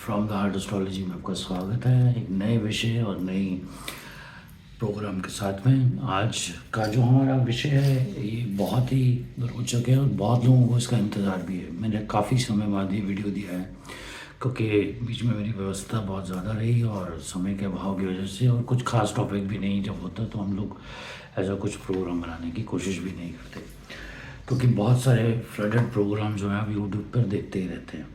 From the heart astrology में आपका स्वागत है एक नए विषय और नई प्रोग्राम के साथ में। आज का जो हमारा विषय है ये बहुत ही रोचक है और बहुत लोगों को इसका इंतज़ार भी है। मैंने काफ़ी समय बाद ये वीडियो दिया है क्योंकि बीच में मेरी व्यवस्था बहुत ज़्यादा रही और समय के अभाव की वजह से, और कुछ खास टॉपिक भी नहीं जब होता तो हम लोग ऐसा कुछ प्रोग्राम बनाने की कोशिश भी नहीं करते, क्योंकि बहुत सारे फ्लडेड प्रोग्राम जो हैं आप यूट्यूब पर देखते ही रहते हैं।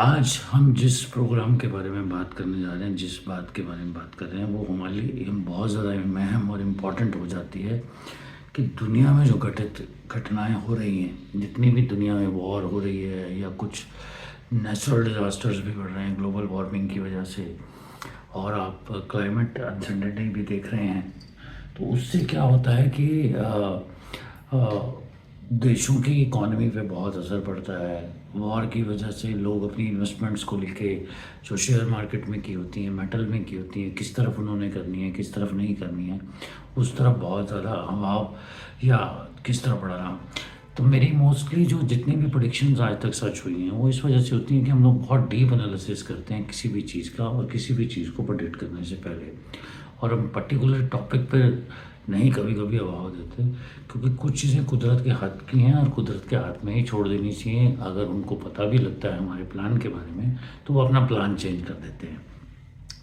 आज हम जिस प्रोग्राम के बारे में बात करने जा रहे हैं, जिस बात के बारे में बात कर रहे हैं, वो हमारे लिए बहुत ज़्यादा अहम और इम्पॉर्टेंट हो जाती है कि दुनिया में जो घटित घटनाएं हो रही हैं, जितनी भी दुनिया में वॉर हो रही है या कुछ नेचुरल डिज़ास्टर्स भी बढ़ रहे हैं ग्लोबल वार्मिंग की वजह से, और आप क्लाइमेट अनसर्टेनिटी भी देख रहे हैं, तो उससे क्या होता है कि देशों की इकॉनमी पे बहुत असर पड़ता है। वॉर की वजह से लोग अपनी इन्वेस्टमेंट्स को लेके जो शेयर मार्केट में की होती हैं, मेटल में की होती हैं, किस तरफ उन्होंने करनी है, किस तरफ नहीं करनी है, उस तरफ बहुत ज़्यादा हवाव या किस तरफ बढ़ रहा। तो मेरी मोस्टली जो जितनी भी प्रेडिक्शंस आज तक सच हुई हैं वो इस वजह से होती हैं कि हम लोग बहुत डीप एनालिसिस करते हैं किसी भी चीज़ का और किसी भी चीज़ को प्रेडिक्ट करने से पहले, और हम पर्टिकुलर टॉपिक पर नहीं कभी कभी अभाव देते, क्योंकि कुछ चीज़ें कुदरत के हाथ की हैं और कुदरत के हाथ में ही छोड़ देनी चाहिए। अगर उनको पता भी लगता है हमारे प्लान के बारे में तो वो अपना प्लान चेंज कर देते हैं।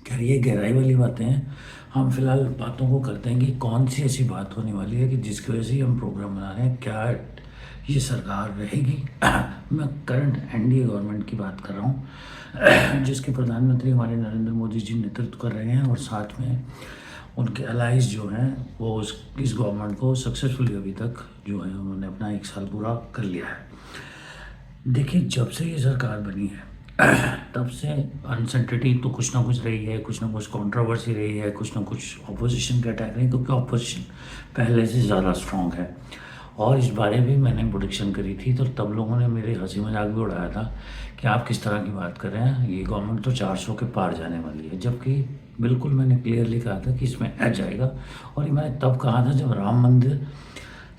खैर ये गहराई वाली बातें हैं। हम फिलहाल बातों को करते हैं कि कौन सी ऐसी बात होने वाली है कि जिसकी वजह से हम प्रोग्राम बना रहे हैं। क्या ये सरकार रहेगी? मैं करंट एनडीए गवर्नमेंट की बात कर रहा हूँ, जिसके प्रधानमंत्री हमारे नरेंद्र मोदी जी नेतृत्व कर रहे हैं, और साथ में उनके अलाइज जो हैं वो इस गवर्नमेंट को सक्सेसफुली अभी तक जो है उन्होंने अपना 1 साल पूरा कर लिया है। देखिए, जब से ये सरकार बनी है तब से अनसर्टेनिटी तो कुछ ना कुछ रही है, कुछ ना कुछ कंट्रोवर्सी रही है, कुछ ना कुछ अपोजिशन के अटैक रही है, क्योंकि अपोजिशन पहले से ज़्यादा स्ट्रॉन्ग है। और इस बारे में मैंने प्रोडिक्शन करी थी, तो तब लोगों ने मेरे हंसी मजाक भी उड़ाया था कि आप किस तरह की बात कर रहे हैं, ये गवर्नमेंट तो 400 के पार जाने वाली है, जबकि बिल्कुल मैंने क्लियरली कहा था कि इसमें आ जाएगा। और ये मैंने तब कहा था जब राम मंदिर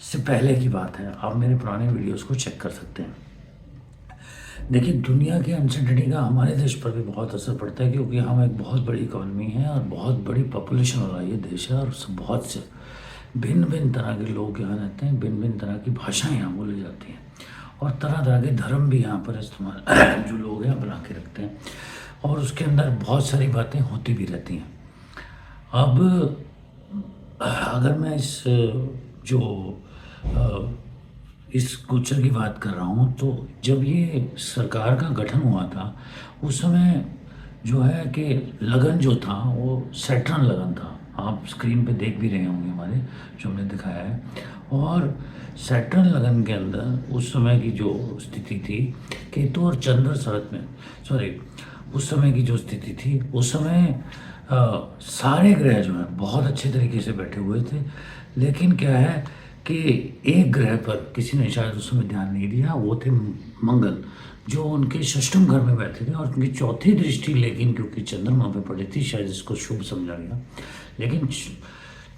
से पहले की बात है। आप मेरे पुराने वीडियोस को चेक कर सकते हैं। देखिए, दुनिया की अनसर्टेनिटी का हमारे देश पर भी बहुत असर पड़ता है, क्योंकि हम एक बहुत बड़ी इकॉनमी है और बहुत बड़ी पॉपुलेशन वाला ये देश है, और बहुत से भिन्न भिन्न तरह के लोग यहाँ रहते हैं, भिन्न भिन्न तरह की भाषाएं यहाँ बोली जाती हैं, और तरह तरह के धर्म भी यहाँ पर इस्तेमाल जो लोग हैं बना के रखते हैं, और उसके अंदर बहुत सारी बातें होती भी रहती हैं। अब अगर मैं इस गोचर की बात कर रहा हूँ, तो जब ये सरकार का गठन हुआ था उस समय जो है कि लगन जो था वो सैटर्न लगन था। आप स्क्रीन पे देख भी रहे होंगे हमारे जो हमने दिखाया है। और सैटर्न लगन के अंदर उस समय की जो स्थिति थी, केतु और चंद्र शरत में, उस समय की जो स्थिति थी उस समय सारे ग्रह जो हैं बहुत अच्छे तरीके से बैठे हुए थे। लेकिन क्या है कि एक ग्रह पर किसी ने शायद उस समय ध्यान नहीं दिया, वो थे मंगल, जो उनके षष्ठम घर में बैठे थे, और उनकी चौथी दृष्टि लेकिन क्योंकि चंद्रमा पे पड़ी थी, शायद इसको शुभ समझा गया। लेकिन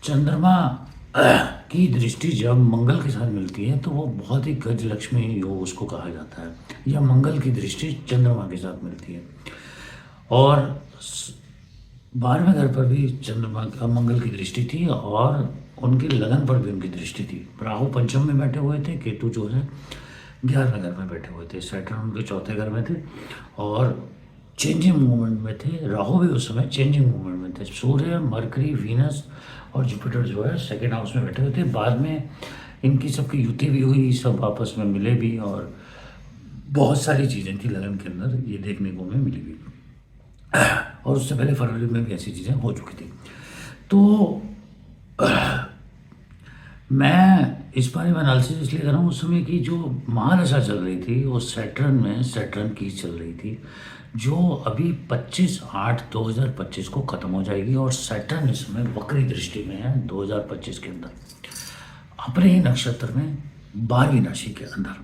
चंद्रमा की दृष्टि जब मंगल के साथ मिलती है तो वो बहुत ही गजलक्ष्मी योग उसको कहा जाता है, या मंगल की दृष्टि चंद्रमा के साथ मिलती है। और 12वें घर पर भी चंद्रमा का मंगल की दृष्टि थी, और उनकी लगन पर भी उनकी दृष्टि थी। राहु पंचम में बैठे हुए थे, केतु जो है 11वें घर में बैठे हुए थे, सैटर्न उनके चौथे घर में थे और चेंजिंग मूवमेंट में थे। राहु भी उस समय चेंजिंग मूवमेंट में थे। सूर्य, मरकरी, वीनस और जुपिटर जो है सेकेंड हाउस में बैठे हुए थे। बाद में इनकी सबकी युति भी हुई, सब आपस में मिले भी, और बहुत सारी चीज़ें थी लगन के अंदर, ये देखने को हमें मिली भी। और उससे पहले फरवरी में भी ऐसी चीज़ें हो चुकी थी। तो मैं इस बारे में एनालिसिस इसलिए कर रहा हूँ, उस समय की जो महादशा चल रही थी वो सैटर्न की चल रही थी, जो अभी 25/8/2025 को ख़त्म हो जाएगी। और सैटर्न इस समय वक्री दृष्टि में है 2025 के अंदर, अपने ही नक्षत्र में 12वीं राशि के अंदर।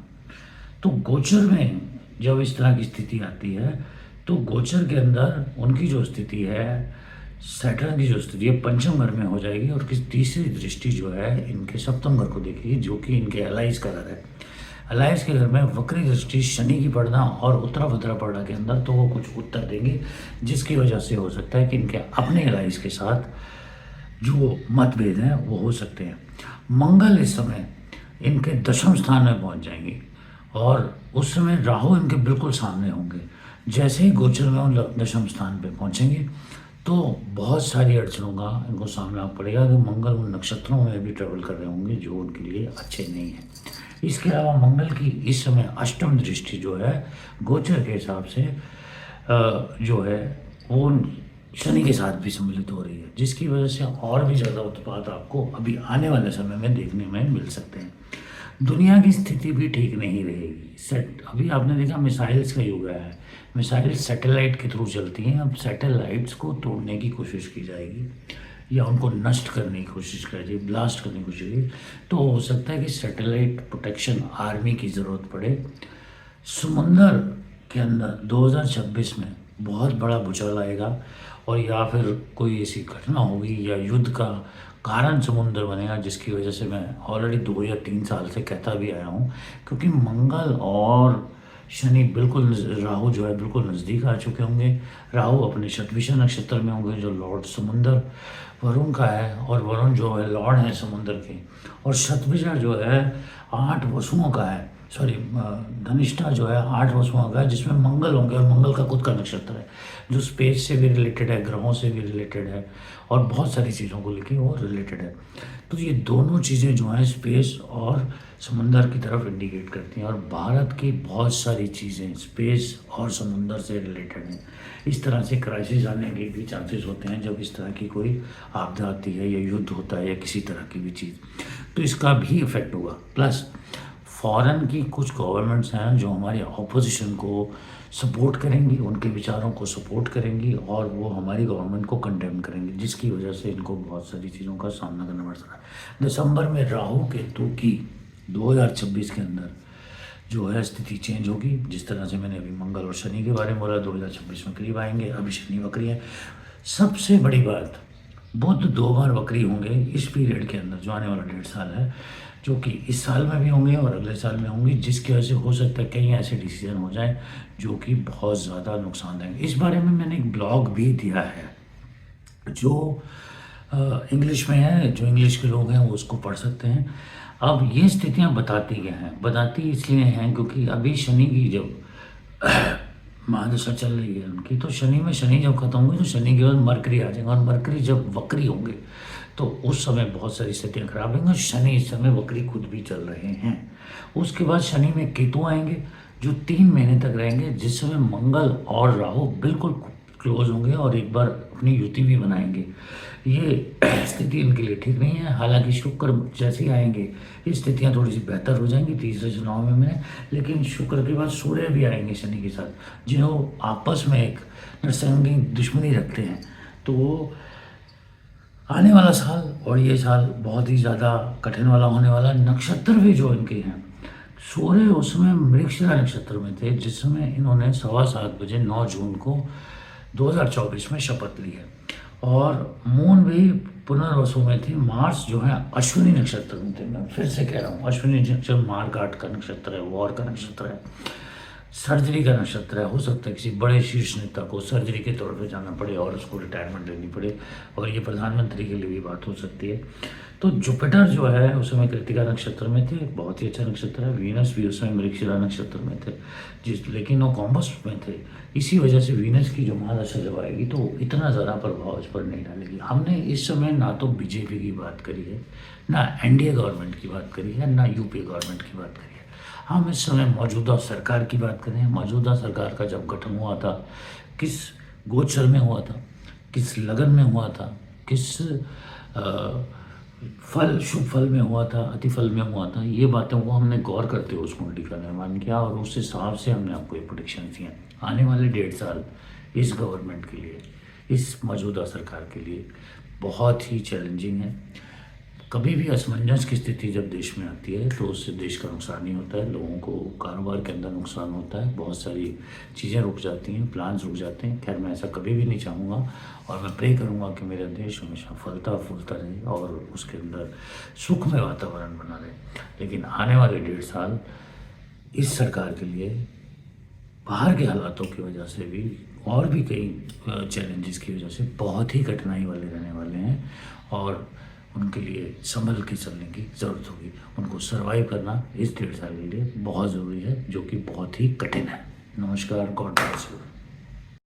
तो गोचर में जब इस तरह की स्थिति आती है तो गोचर के अंदर उनकी जो स्थिति है, सैटर्न की जो स्थिति है, पंचम घर में हो जाएगी, और तीसरी दृष्टि जो है इनके सप्तम घर को देखेगी, जो कि इनके एलाइज का घर है। अलाइस के घर में वक्री दृष्टि शनि की पड़ना और उत्तराभद्रा पड़ा के अंदर, तो वो कुछ उत्तर देंगे, जिसकी वजह से हो सकता है कि इनके अपने अलाइस के साथ जो मतभेद हैं वो हो सकते हैं। मंगल इस समय इनके दशम स्थान में पहुंच जाएंगे और उस समय राहु इनके बिल्कुल सामने होंगे। जैसे ही गोचर में वो दशम स्थान पे पहुंचेंगे तो बहुत सारी अड़चनों का इनको सामना पड़ेगा कि मंगल उन नक्षत्रों में भी ट्रेवल कर रहे होंगे जो उनके लिए अच्छे नहीं हैं। इसके अलावा मंगल की इस समय अष्टम दृष्टि जो है गोचर के हिसाब से जो है वो शनि के साथ भी सम्मिलित हो रही है, जिसकी वजह से और भी ज़्यादा उत्पात आपको अभी आने वाले समय में देखने में मिल सकते हैं। दुनिया की स्थिति भी ठीक नहीं रहेगी। सेट अभी आपने देखा मिसाइल्स का युग है, मिसाइल सैटेलाइट के थ्रू चलती हैं। अब सैटेलाइट्स को तोड़ने की कोशिश की जाएगी या उनको नष्ट करने की कोशिश की जाएगी, ब्लास्ट करने की कोशिश की, तो हो सकता है कि सैटेलाइट प्रोटेक्शन आर्मी की ज़रूरत पड़े। समुंदर के अंदर 2026 में बहुत बड़ा भूचाल आएगा और या फिर कोई ऐसी घटना होगी या युद्ध का कारण समुद्र बनेगा, जिसकी वजह से मैं ऑलरेडी 2 या 3 साल से कहता भी आया हूँ, क्योंकि मंगल और शनि बिल्कुल राहु जो है बिल्कुल नज़दीक आ चुके होंगे। राहु अपने शतभिषा नक्षत्र में होंगे जो लॉर्ड समुंदर वरुण का है, और वरुण जो है लॉर्ड है समुंदर के, और शतभिषा जो है 8 वसुओं का है, सॉरी धनिष्ठा जो है 8 वसुओं का है, जिसमें मंगल होंगे और मंगल का खुद का नक्षत्र है जो स्पेस से भी रिलेटेड है, ग्रहों से भी रिलेटेड है और बहुत सारी चीज़ों को लेके वो रिलेटेड है। तो ये दोनों चीज़ें जो हैं स्पेस और समुंदर की तरफ इंडिकेट करती हैं, और भारत की बहुत सारी चीज़ें स्पेस और समुंदर से रिलेटेड हैं। इस तरह से क्राइसिस आने के भी चांसेस होते हैं जब इस तरह की कोई आपदा आती है या युद्ध होता है या किसी तरह की भी चीज़, तो इसका भी इफेक्ट होगा। प्लस फॉरेन की कुछ गवर्नमेंट्स हैं जो हमारी ऑपोजिशन को सपोर्ट करेंगी, उनके विचारों को सपोर्ट करेंगी और वो हमारी गवर्नमेंट को कंडेम करेंगी, जिसकी वजह से इनको बहुत सारी चीज़ों का सामना करना पड़ सकता है। दिसंबर में राहु केतु की 2026 के अंदर जो है स्थिति चेंज होगी। जिस तरह से मैंने अभी मंगल और शनि के बारे में बोला 2026 में करीब आएंगे, अभी शनि वक्री है। सबसे बड़ी बात, बुध 2 बार वक्री होंगे इस पीरियड के अंदर जो आने वाला 1.5 साल है, जो कि इस साल में भी होंगे और अगले साल में होंगे, जिसकी वजह से हो सकता है कई ऐसे डिसीजन हो जाएं जो कि बहुत ज़्यादा नुकसान देंगे। इस बारे में मैंने एक ब्लॉग भी दिया है जो इंग्लिश में है, जो इंग्लिश के लोग हैं वो उसको पढ़ सकते हैं। अब ये स्थितियाँ बताती क्या हैं, बताती इसलिए हैं क्योंकि अभी शनि की जब महादशा चल रही है उनकी, तो शनि में शनि जब खत्म होंगे तो शनि के बाद मरकरी आ जाएगा, और मरकरी जब वक्री होंगे तो उस समय बहुत सारी स्थितियाँ खराब होंगी। और शनि इस समय वक्री खुद भी चल रहे हैं। उसके बाद शनि में केतु आएंगे जो 3 महीने तक रहेंगे, जिस समय मंगल और राहु बिल्कुल क्लोज होंगे और एक बार अपनी युति भी बनाएंगे। ये स्थिति इनके लिए ठीक नहीं है। हालांकि शुक्र जैसे ही आएंगे ये स्थितियाँ थोड़ी सी बेहतर हो जाएंगी तीसरे चुनाव में, लेकिन शुक्र के बाद सूर्य भी आएंगे शनि के साथ, जिन्हों आपस में एक नरसंगी दुश्मनी रखते हैं। तो वो आने वाला साल और ये साल बहुत ही ज़्यादा कठिन वाला होने वाला। नक्षत्र भी जो इनके हैं, सूर्य उस समय मृगशिरा नक्षत्र में थे जिस समय इन्होंने 7:15 बजे 9 जून को 2024 में शपथ ली है, और मून भी पुनर्वसु में थी। मार्स जो है अश्विनी नक्षत्र में थे। मैं फिर से कह रहा हूँ, अश्विनी नक्षत्र मारकाट का नक्षत्र है, वॉर का नक्षत्र है, सर्जरी का नक्षत्र है। हो सकता है किसी बड़े शीर्ष नेता को सर्जरी के तौर पे जाना पड़े और उसको रिटायरमेंट लेनी पड़े, और ये प्रधानमंत्री के लिए भी बात हो सकती है। तो जुपिटर जो है उस समय कृतिका नक्षत्र में थे, बहुत ही अच्छा नक्षत्र है। वीनस भी उस समय मृगशिरा नक्षत्र में थे, लेकिन वो कॉम्बस में थे। इसी वजह से वीनस की जो महादशा जब आएगी तो इतना ज़्यादा प्रभाव इस पर नहीं डालेगी। हमने इस समय ना तो बीजेपी की बात करी है, ना एनडीए गवर्नमेंट की बात करी है, ना यूपी गवर्नमेंट की बात करी है। हम इस समय मौजूदा सरकार की बात करें। मौजूदा सरकार का जब गठन हुआ था, किस गोचर में हुआ था, किस लगन में हुआ था, किस फल शुभ फल में हुआ था, अति फल में हुआ था, ये बातों को हमने गौर करते हुए उस कुंडली का निर्माण किया, और उस हिसाब से हमने आपको ये प्रोडिक्शन दिए। आने वाले 1.5 साल इस गवर्नमेंट के लिए, इस मौजूदा सरकार के लिए बहुत ही चैलेंजिंग है। कभी भी असमंजस की स्थिति जब देश में आती है तो उससे देश का नुकसान ही होता है, लोगों को कारोबार के अंदर नुकसान होता है, बहुत सारी चीज़ें रुक जाती हैं, प्लान्स रुक जाते हैं। खैर, मैं ऐसा कभी भी नहीं चाहूँगा, और मैं प्रे करूँगा कि मेरा देश हमेशा फलता फूलता रहे और उसके अंदर सुखमय वातावरण बना रहे। लेकिन आने वाले 1.5 साल इस सरकार के लिए बाहर के हालातों की वजह से भी और भी कई चैलेंजेस की वजह से बहुत ही कठिनाई वाले रहने वाले हैं, और उनके लिए संभल के चलने की ज़रूरत होगी। उनको सर्वाइव करना इस 1.5 साल के लिए बहुत ज़रूरी है, जो कि बहुत ही कठिन है। नमस्कार, गॉड ब्लेस यू।